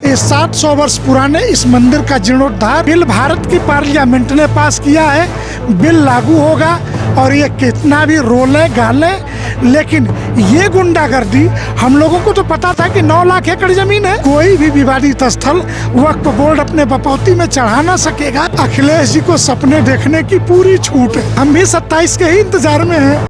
ये 700 वर्ष पुराने इस मंदिर का जीर्णोद्धार बिल भारत की पार्लियामेंट ने पास किया है। बिल लागू होगा और ये कितना भी रोले गाले, लेकिन ये गुंडागर्दी, हम लोगों को तो पता था कि 9 लाख एकड़ जमीन है। कोई भी विवादित स्थल वक्फ बोर्ड अपने बपौती में चढ़ा ना सकेगा। अखिलेश जी को सपने देखने की पूरी छूट है। हम भी 27 के ही इंतजार में हैं।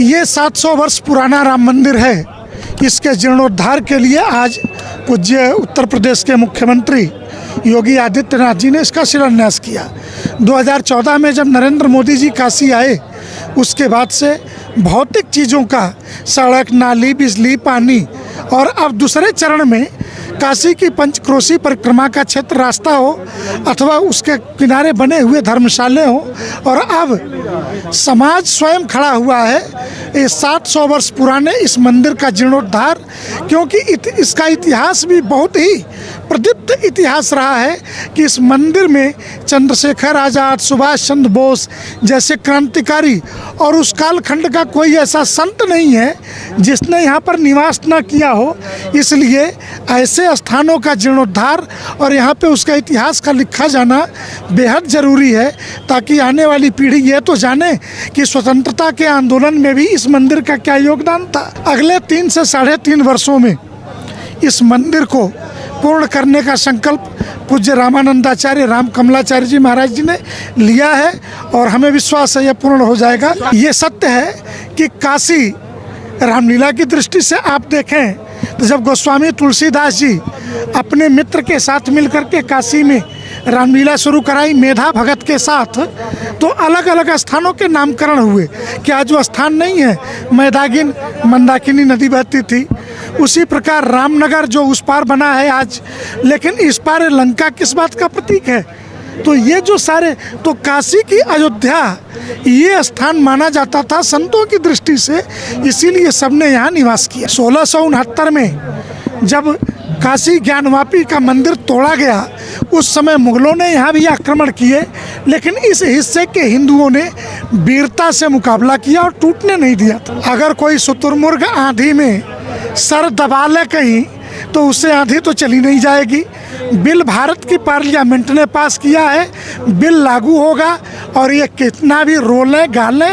ये 700 वर्ष पुराना राम मंदिर है। इसके जीर्णोद्धार के लिए आज पूज्य उत्तर प्रदेश के मुख्यमंत्री योगी आदित्यनाथ जी ने इसका शिलान्यास किया। 2014 में जब नरेंद्र मोदी जी काशी आए, उसके बाद से भौतिक चीज़ों का, सड़क, नाली, बिजली, पानी, और अब दूसरे चरण में काशी की पंचक्रोशी परिक्रमा का क्षेत्र रास्ता हो अथवा उसके किनारे बने हुए धर्मशाले हो, और अब समाज स्वयं खड़ा हुआ है ये 700 वर्ष पुराने इस मंदिर का जीर्णोद्धार। क्योंकि इसका इतिहास भी बहुत ही प्रदीप्त इतिहास रहा है कि इस मंदिर में चंद्रशेखर आज़ाद, सुभाष चंद्र बोस जैसे क्रांतिकारी और उस कालखंड का कोई ऐसा संत नहीं है जिसने यहाँ पर निवास न किया हो। इसलिए ऐसे स्थानों का जीर्णोद्धार और यहाँ पे उसका इतिहास का लिखा जाना बेहद ज़रूरी है, ताकि आने वाली पीढ़ी ये तो जाने कि स्वतंत्रता के आंदोलन में भी इस मंदिर का क्या योगदान था। अगले 3 से 3.5 वर्षों में इस मंदिर को पूर्ण करने का संकल्प पूज्य रामानंदाचार्य राम कमलाचार्य जी महाराज जी ने लिया है और हमें विश्वास है यह पूर्ण हो जाएगा। ये सत्य है कि काशी रामलीला की दृष्टि से आप देखें तो जब गोस्वामी तुलसीदास जी अपने मित्र के साथ मिलकर के काशी में रामलीला शुरू कराई मेधा भगत के साथ, तो अलग अलग स्थानों के नामकरण हुए। क्या जो स्थान नहीं है मैदागिन मंदाकिनी नदी बहती थी, उसी प्रकार रामनगर जो उस पार बना है आज, लेकिन इस पार लंका किस बात का प्रतीक है? तो ये जो सारे, तो काशी की अयोध्या ये स्थान माना जाता था संतों की दृष्टि से, इसीलिए सबने यहाँ निवास किया। 1669 में जब काशी ज्ञानवापी का मंदिर तोड़ा गया, उस समय मुगलों ने यहाँ भी आक्रमण किए, लेकिन इस हिस्से के हिंदुओं ने वीरता से मुकाबला किया और टूटने नहीं दिया था। अगर कोई शुतुरमुर्ग आंधी में सर दबा ले कहीं तो उससे आंधी तो चली नहीं जाएगी। बिल भारत की पार्लियामेंट ने पास किया है, बिल लागू होगा और ये कितना भी रोले गाले,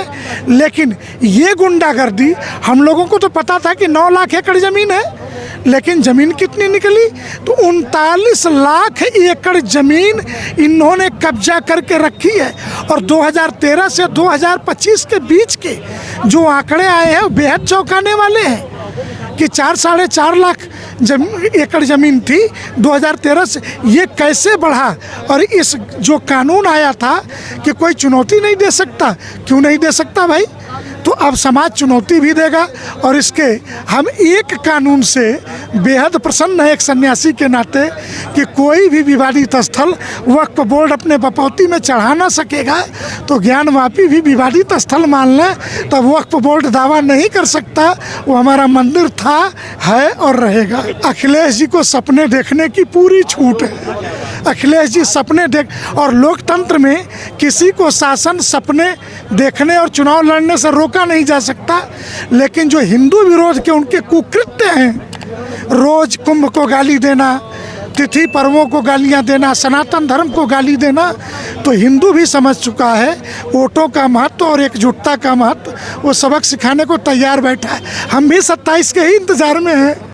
लेकिन ये गुंडागर्दी, हम लोगों को तो पता था कि 9 लाख एकड़ ज़मीन है, लेकिन ज़मीन कितनी निकली? तो 39 लाख एकड़ ज़मीन इन्होंने कब्जा करके रखी है। और 2013 से 2025 के बीच के जो आंकड़े आए हैं वो बेहद चौंकाने वाले हैं कि 4-4.5 लाख एकड़ ज़मीन थी 2013 से, ये कैसे बढ़ा? और इस जो कानून आया था कि कोई चुनौती नहीं दे सकता, क्यों नहीं दे सकता भाई? तो अब समाज चुनौती भी देगा। और इसके हम एक कानून से बेहद प्रसन्न है एक सन्यासी के नाते कि कोई भी विवादित स्थल वक्फ बोर्ड अपने बपौती में चढ़ा ना सकेगा। तो ज्ञानवापी भी विवादित स्थल मान लें तो वक्फ बोर्ड दावा नहीं कर सकता, वो हमारा मंदिर था, है और रहेगा। अखिलेश जी को सपने देखने की पूरी छूट है। अखिलेश जी सपने देख, और लोकतंत्र में किसी को शासन सपने देखने और चुनाव लड़ने से रोका नहीं जा सकता, लेकिन जो हिंदू विरोध के उनके कुकृत्य हैं रोज़ कुंभ को गाली देना, तिथि पर्वों को गालियां देना, सनातन धर्म को गाली देना, तो हिंदू भी समझ चुका है वोटों का महत्व और एकजुटता का महत्व। वो सबक सिखाने को तैयार बैठा है। हम भी 27 के ही इंतज़ार में हैं।